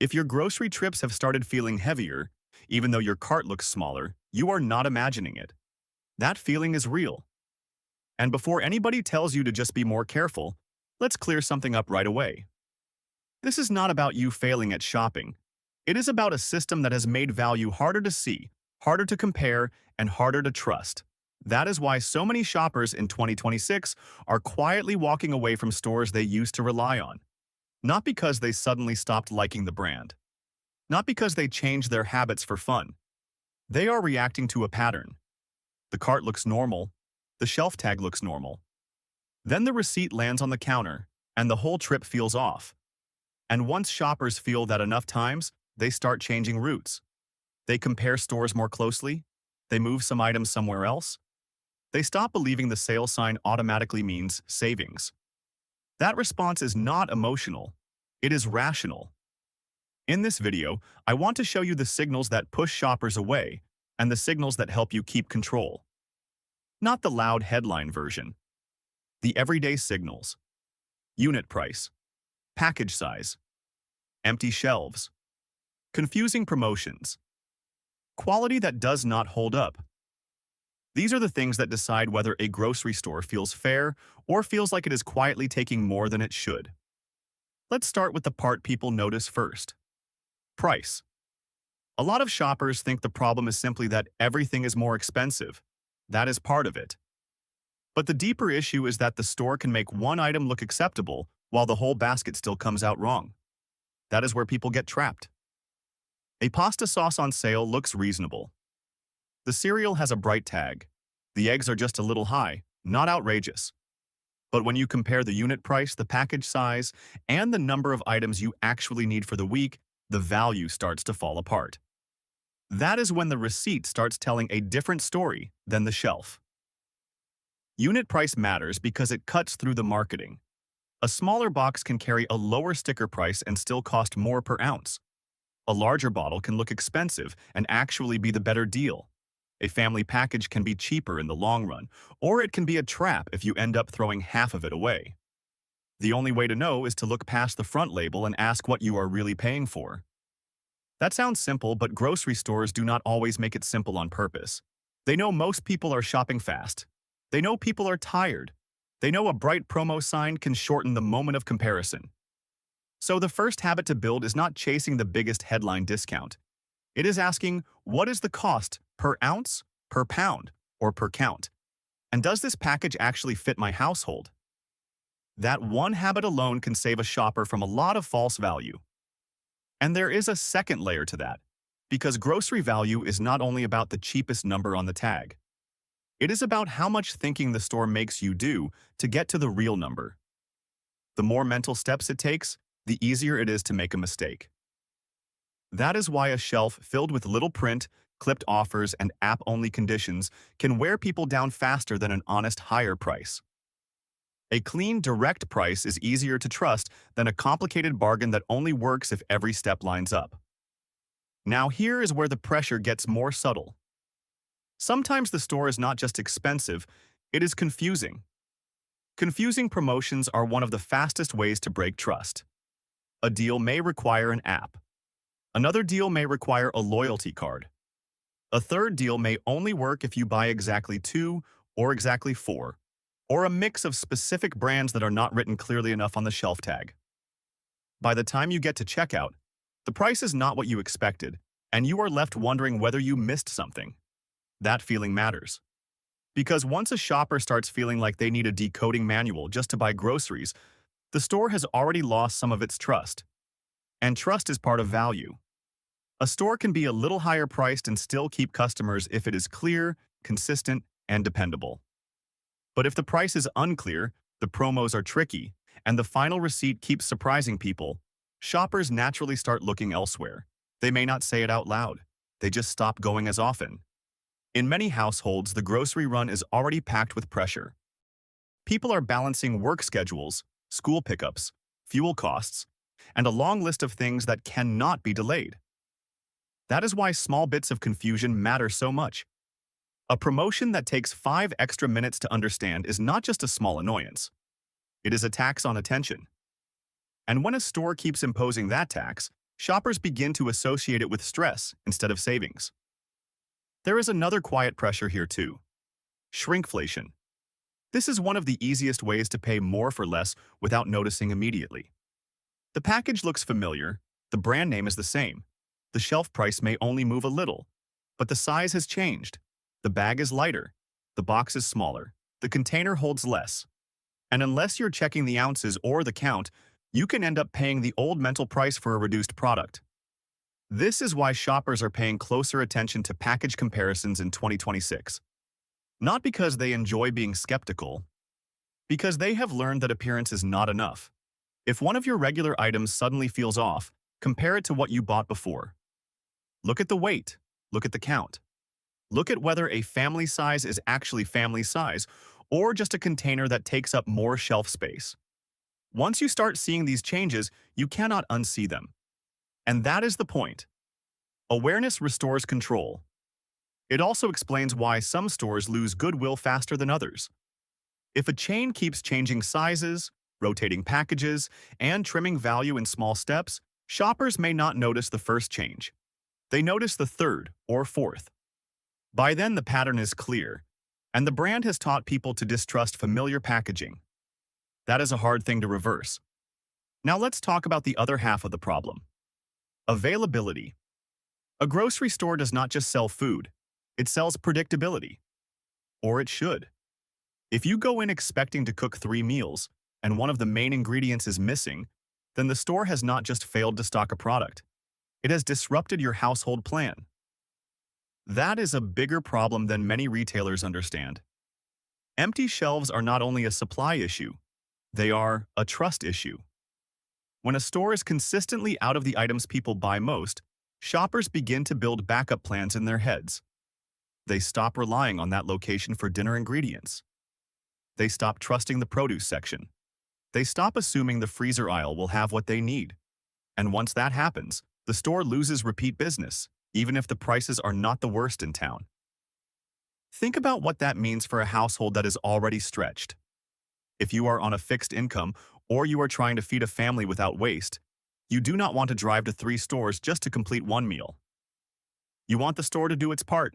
If your grocery trips have started feeling heavier, even though your cart looks smaller, you are not imagining it. That feeling is real. And before anybody tells you to just be more careful, let's clear something up right away. This is not about you failing at shopping. It is about a system that has made value harder to see, harder to compare, and harder to trust. That is why so many shoppers in 2026 are quietly walking away from stores they used to rely on. Not because they suddenly stopped liking the brand. Not because they changed their habits for fun. They are reacting to a pattern. The cart looks normal. The shelf tag looks normal. Then the receipt lands on the counter, and the whole trip feels off. And once shoppers feel that enough times, they start changing routes. They compare stores more closely. They move some items somewhere else. They stop believing the sale sign automatically means savings. That response is not emotional. It is rational. In this video, I want to show you the signals that push shoppers away and the signals that help you keep control. Not the loud headline version. The everyday signals. Unit price. Package size. Empty shelves. Confusing promotions. Quality that does not hold up. These are the things that decide whether a grocery store feels fair or feels like it is quietly taking more than it should. Let's start with the part people notice first. Price. A lot of shoppers think the problem is simply that everything is more expensive. That is part of it. But the deeper issue is that the store can make one item look acceptable while the whole basket still comes out wrong. That is where people get trapped. A pasta sauce on sale looks reasonable. The cereal has a bright tag. The eggs are just a little high, not outrageous. But when you compare the unit price, the package size, and the number of items you actually need for the week, the value starts to fall apart. That is when the receipt starts telling a different story than the shelf. Unit price matters because it cuts through the marketing. A smaller box can carry a lower sticker price and still cost more per ounce. A larger bottle can look expensive and actually be the better deal. A family package can be cheaper in the long run, or it can be a trap if you end up throwing half of it away. The only way to know is to look past the front label and ask what you are really paying for. That sounds simple, but grocery stores do not always make it simple on purpose. They know most people are shopping fast. They know people are tired. They know a bright promo sign can shorten the moment of comparison. So the first habit to build is not chasing the biggest headline discount. It is asking, what is the cost per ounce, per pound, or per count? And does this package actually fit my household? That one habit alone can save a shopper from a lot of false value. And there is a second layer to that, because grocery value is not only about the cheapest number on the tag. It is about how much thinking the store makes you do to get to the real number. The more mental steps it takes, the easier it is to make a mistake. That is why a shelf filled with little print, clipped offers, and app-only conditions can wear people down faster than an honest higher price. A clean, direct price is easier to trust than a complicated bargain that only works if every step lines up. Now here is where the pressure gets more subtle. Sometimes the store is not just expensive, it is confusing. Confusing promotions are one of the fastest ways to break trust. A deal may require an app. Another deal may require a loyalty card. A third deal may only work if you buy exactly 2 or exactly 4, or a mix of specific brands that are not written clearly enough on the shelf tag. By the time you get to checkout, the price is not what you expected, and you are left wondering whether you missed something. That feeling matters. Because once a shopper starts feeling like they need a decoding manual just to buy groceries, the store has already lost some of its trust. And trust is part of value. A store can be a little higher priced and still keep customers if it is clear, consistent, and dependable. But if the price is unclear, the promos are tricky, and the final receipt keeps surprising people, shoppers naturally start looking elsewhere. They may not say it out loud. They just stop going as often. In many households, the grocery run is already packed with pressure. People are balancing work schedules, school pickups, fuel costs, and a long list of things that cannot be delayed. That is why small bits of confusion matter so much. A promotion that takes 5 extra minutes to understand is not just a small annoyance. It is a tax on attention. And when a store keeps imposing that tax, shoppers begin to associate it with stress instead of savings. There is another quiet pressure here too: shrinkflation. This is one of the easiest ways to pay more for less without noticing immediately. The package looks familiar, the brand name is the same, the shelf price may only move a little, but the size has changed. The bag is lighter, the box is smaller, the container holds less. And unless you're checking the ounces or the count, you can end up paying the old mental price for a reduced product. This is why shoppers are paying closer attention to package comparisons in 2026. Not because they enjoy being skeptical, because they have learned that appearance is not enough. If one of your regular items suddenly feels off, compare it to what you bought before. Look at the weight, look at the count. Look at whether a family size is actually family size, or just a container that takes up more shelf space. Once you start seeing these changes, you cannot unsee them. And that is the point. Awareness restores control. It also explains why some stores lose goodwill faster than others. If a chain keeps changing sizes, rotating packages, and trimming value in small steps, shoppers may not notice the first change. They notice the third or fourth. By then, the pattern is clear, and the brand has taught people to distrust familiar packaging. That is a hard thing to reverse. Now let's talk about the other half of the problem: availability. A grocery store does not just sell food, it sells predictability. Or it should. If you go in expecting to cook 3 meals, and one of the main ingredients is missing, then the store has not just failed to stock a product. It has disrupted your household plan. That is a bigger problem than many retailers understand. Empty shelves are not only a supply issue, they are a trust issue. When a store is consistently out of the items people buy most, shoppers begin to build backup plans in their heads. They stop relying on that location for dinner ingredients. They stop trusting the produce section. They stop assuming the freezer aisle will have what they need. And once that happens, the store loses repeat business, even if the prices are not the worst in town. Think about what that means for a household that is already stretched. If you are on a fixed income or you are trying to feed a family without waste, you do not want to drive to 3 stores just to complete one meal. You want the store to do its part.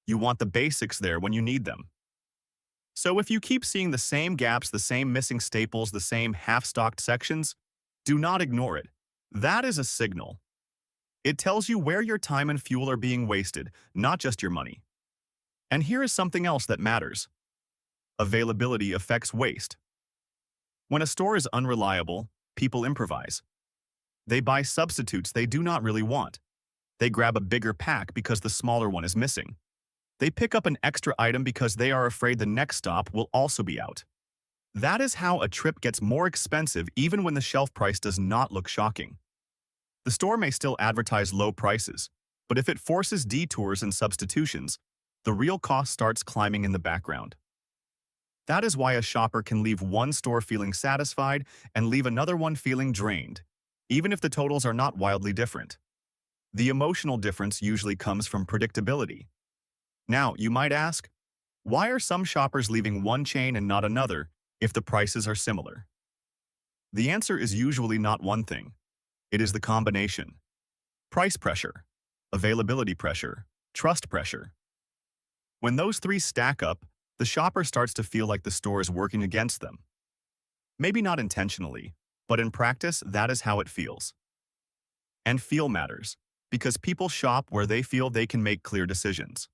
You want the basics there when you need them. So if you keep seeing the same gaps, the same missing staples, the same half-stocked sections, do not ignore it. That is a signal. It tells you where your time and fuel are being wasted, not just your money. And here is something else that matters. Availability affects waste. When a store is unreliable, people improvise. They buy substitutes they do not really want. They grab a bigger pack because the smaller one is missing. They pick up an extra item because they are afraid the next stop will also be out. That is how a trip gets more expensive even when the shelf price does not look shocking. The store may still advertise low prices, but if it forces detours and substitutions, the real cost starts climbing in the background. That is why a shopper can leave one store feeling satisfied and leave another one feeling drained, even if the totals are not wildly different. The emotional difference usually comes from predictability. Now, you might ask, why are some shoppers leaving one chain and not another if the prices are similar? The answer is usually not one thing. It is the combination: price pressure, availability pressure, trust pressure. When those 3 stack up, the shopper starts to feel like the store is working against them. Maybe not intentionally, but in practice, that is how it feels. And feel matters, because people shop where they feel they can make clear decisions.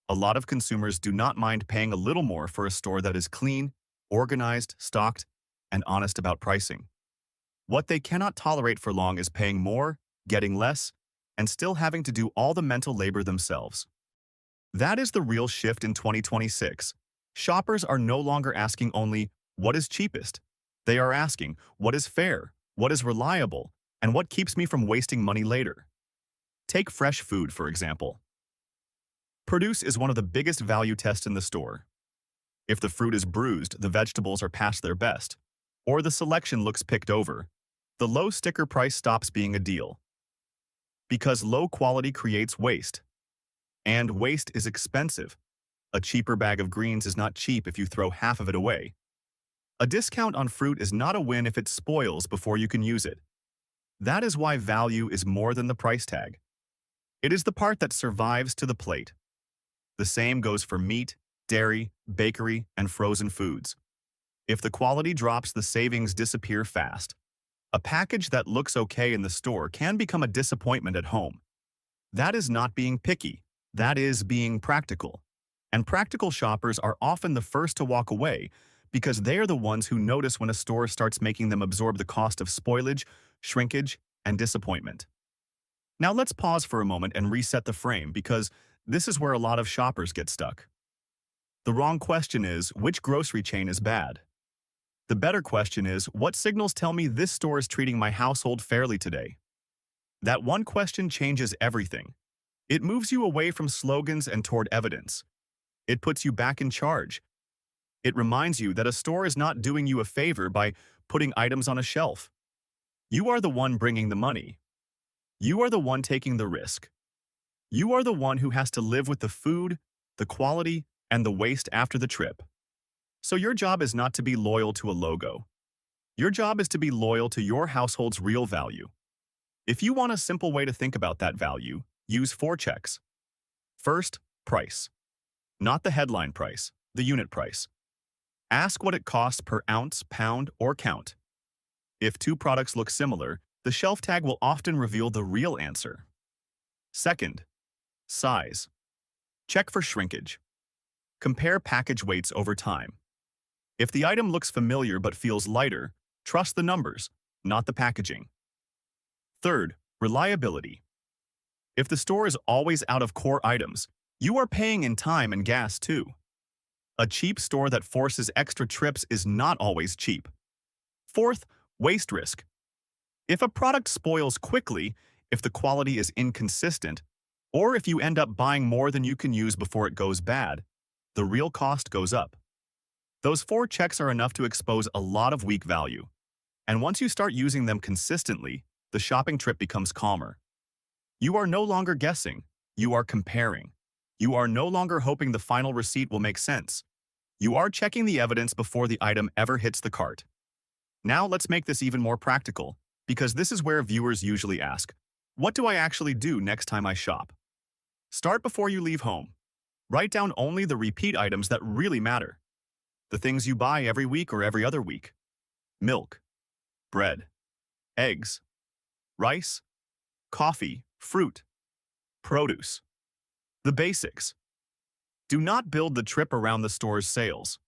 A lot of consumers do not mind paying a little more for a store that is clean, organized, stocked, and honest about pricing. What they cannot tolerate for long is paying more, getting less, and still having to do all the mental labor themselves. That is the real shift in 2026. Shoppers are no longer asking only, what is cheapest? They are asking, what is fair, what is reliable, and what keeps me from wasting money later? Take fresh food, for example. Produce is one of the biggest value tests in the store. If the fruit is bruised, the vegetables are past their best, or the selection looks picked over, the low sticker price stops being a deal. Because low quality creates waste. And waste is expensive. A cheaper bag of greens is not cheap if you throw half of it away. A discount on fruit is not a win if it spoils before you can use it. That is why value is more than the price tag. It is the part that survives to the plate. The same goes for meat, dairy, bakery, and frozen foods. If the quality drops, the savings disappear fast. A package that looks okay in the store can become a disappointment at home. That is not being picky. That is being practical. And practical shoppers are often the first to walk away because they are the ones who notice when a store starts making them absorb the cost of spoilage, shrinkage, and disappointment. Now let's pause for a moment and reset the frame because this is where a lot of shoppers get stuck. The wrong question is, which grocery chain is bad? The better question is, what signals tell me this store is treating my household fairly today? That one question changes everything. It moves you away from slogans and toward evidence. It puts you back in charge. It reminds you that a store is not doing you a favor by putting items on a shelf. You are the one bringing the money. You are the one taking the risk. You are the one who has to live with the food, the quality, and the waste after the trip. So your job is not to be loyal to a logo. Your job is to be loyal to your household's real value. If you want a simple way to think about that value, use 4 checks. First, price. Not the headline price, the unit price. Ask what it costs per ounce, pound, or count. If 2 products look similar, the shelf tag will often reveal the real answer. Second, size. Check for shrinkage. Compare package weights over time. If the item looks familiar but feels lighter, trust the numbers, not the packaging. Third, reliability. If the store is always out of core items, you are paying in time and gas too. A cheap store that forces extra trips is not always cheap. Fourth, waste risk. If a product spoils quickly, if the quality is inconsistent, or if you end up buying more than you can use before it goes bad, the real cost goes up. Those 4 checks are enough to expose a lot of weak value. And once you start using them consistently, the shopping trip becomes calmer. You are no longer guessing, you are comparing. You are no longer hoping the final receipt will make sense. You are checking the evidence before the item ever hits the cart. Now let's make this even more practical, because this is where viewers usually ask, what do I actually do next time I shop? Start before you leave home. Write down only the repeat items that really matter. The things you buy every week or every other week. Milk, bread, eggs, rice, coffee, fruit, produce. The basics. Do not build the trip around the store's sales.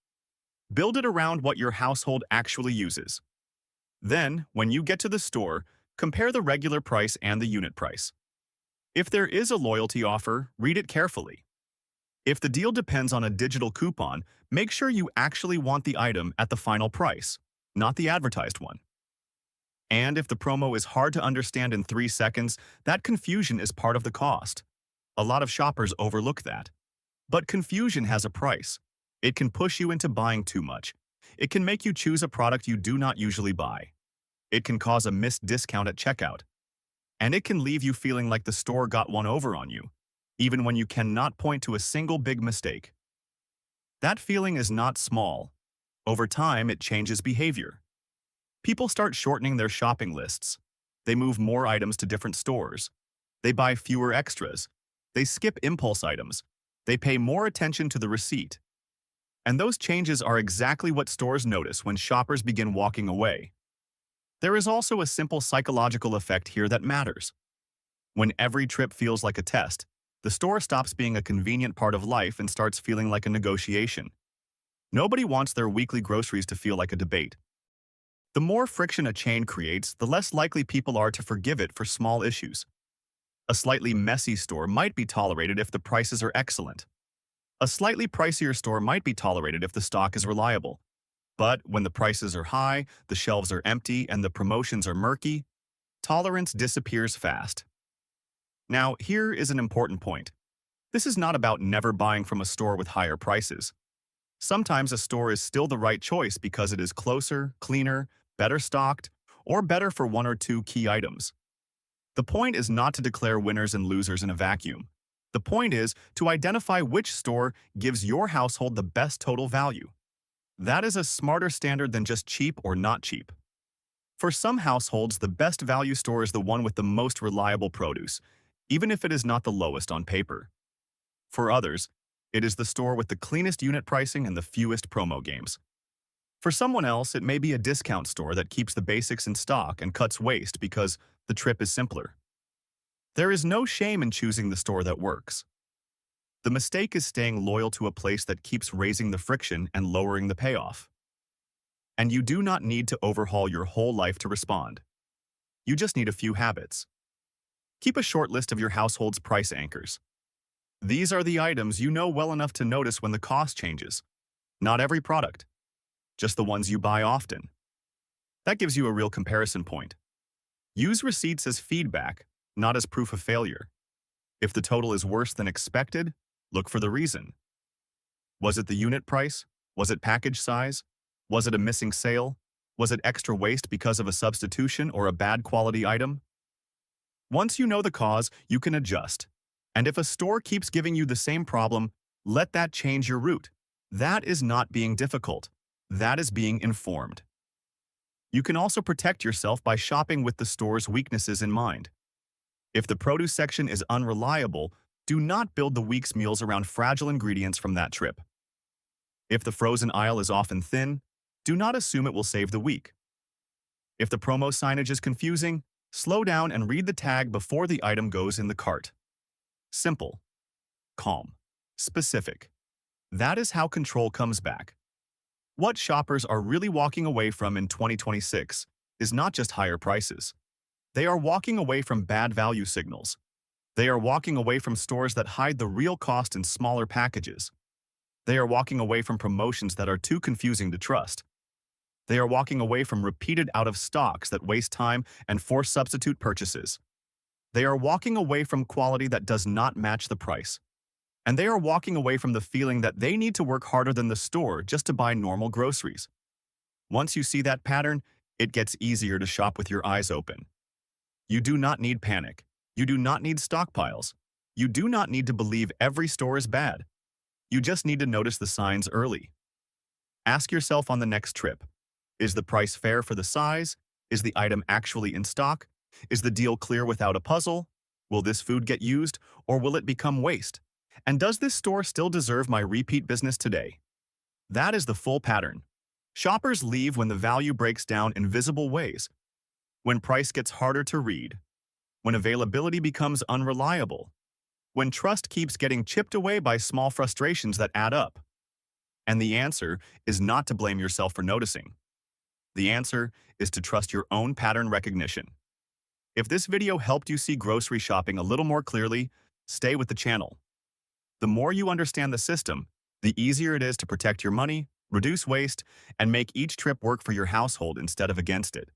Build it around what your household actually uses. Then, when you get to the store, compare the regular price and the unit price. If there is a loyalty offer, read it carefully. If the deal depends on a digital coupon, make sure you actually want the item at the final price, not the advertised one. And if the promo is hard to understand in 3 seconds, that confusion is part of the cost. A lot of shoppers overlook that. But confusion has a price. It can push you into buying too much. It can make you choose a product you do not usually buy. It can cause a missed discount at checkout. And it can leave you feeling like the store got one over on you, even when you cannot point to a single big mistake. That feeling is not small. Over time, it changes behavior. People start shortening their shopping lists. They move more items to different stores. They buy fewer extras. They skip impulse items. They pay more attention to the receipt. And those changes are exactly what stores notice when shoppers begin walking away. There is also a simple psychological effect here that matters. When every trip feels like a test, the store stops being a convenient part of life and starts feeling like a negotiation. Nobody wants their weekly groceries to feel like a debate. The more friction a chain creates, the less likely people are to forgive it for small issues. A slightly messy store might be tolerated if the prices are excellent. A slightly pricier store might be tolerated if the stock is reliable. But when the prices are high, the shelves are empty, and the promotions are murky, tolerance disappears fast. Now, here is an important point. This is not about never buying from a store with higher prices. Sometimes a store is still the right choice because it is closer, cleaner, better stocked, or better for 1 or 2 key items. The point is not to declare winners and losers in a vacuum. The point is to identify which store gives your household the best total value. That is a smarter standard than just cheap or not cheap. For some households, the best value store is the one with the most reliable produce, even if it is not the lowest on paper. For others, it is the store with the cleanest unit pricing and the fewest promo games. For someone else, it may be a discount store that keeps the basics in stock and cuts waste because the trip is simpler. There is no shame in choosing the store that works. The mistake is staying loyal to a place that keeps raising the friction and lowering the payoff. And you do not need to overhaul your whole life to respond. You just need a few habits. Keep a short list of your household's price anchors. These are the items you know well enough to notice when the cost changes. Not every product, just the ones you buy often. That gives you a real comparison point. Use receipts as feedback, not as proof of failure. If the total is worse than expected, look for the reason. Was it the unit price? Was it package size? Was it a missing sale? Was it extra waste because of a substitution or a bad quality item? Once you know the cause, you can adjust. And if a store keeps giving you the same problem, let that change your route. That is not being difficult. That is being informed. You can also protect yourself by shopping with the store's weaknesses in mind. If the produce section is unreliable, do not build the week's meals around fragile ingredients from that trip. If the frozen aisle is often thin, do not assume it will save the week. If the promo signage is confusing, slow down and read the tag before the item goes in the cart. Simple, calm, specific. That is how control comes back. What shoppers are really walking away from in 2026 is not just higher prices. They are walking away from bad value signals. They are walking away from stores that hide the real cost in smaller packages. They are walking away from promotions that are too confusing to trust. They are walking away from repeated out-of-stocks that waste time and force substitute purchases. They are walking away from quality that does not match the price. And they are walking away from the feeling that they need to work harder than the store just to buy normal groceries. Once you see that pattern, it gets easier to shop with your eyes open. You do not need panic. You do not need stockpiles. You do not need to believe every store is bad. You just need to notice the signs early. Ask yourself on the next trip, is the price fair for the size? Is the item actually in stock? Is the deal clear without a puzzle? Will this food get used, or will it become waste? And does this store still deserve my repeat business today? That is the full pattern. Shoppers leave when the value breaks down in visible ways, when price gets harder to read, when availability becomes unreliable, when trust keeps getting chipped away by small frustrations that add up. And the answer is not to blame yourself for noticing. The answer is to trust your own pattern recognition. If this video helped you see grocery shopping a little more clearly, stay with the channel. The more you understand the system, the easier it is to protect your money, reduce waste, and make each trip work for your household instead of against it.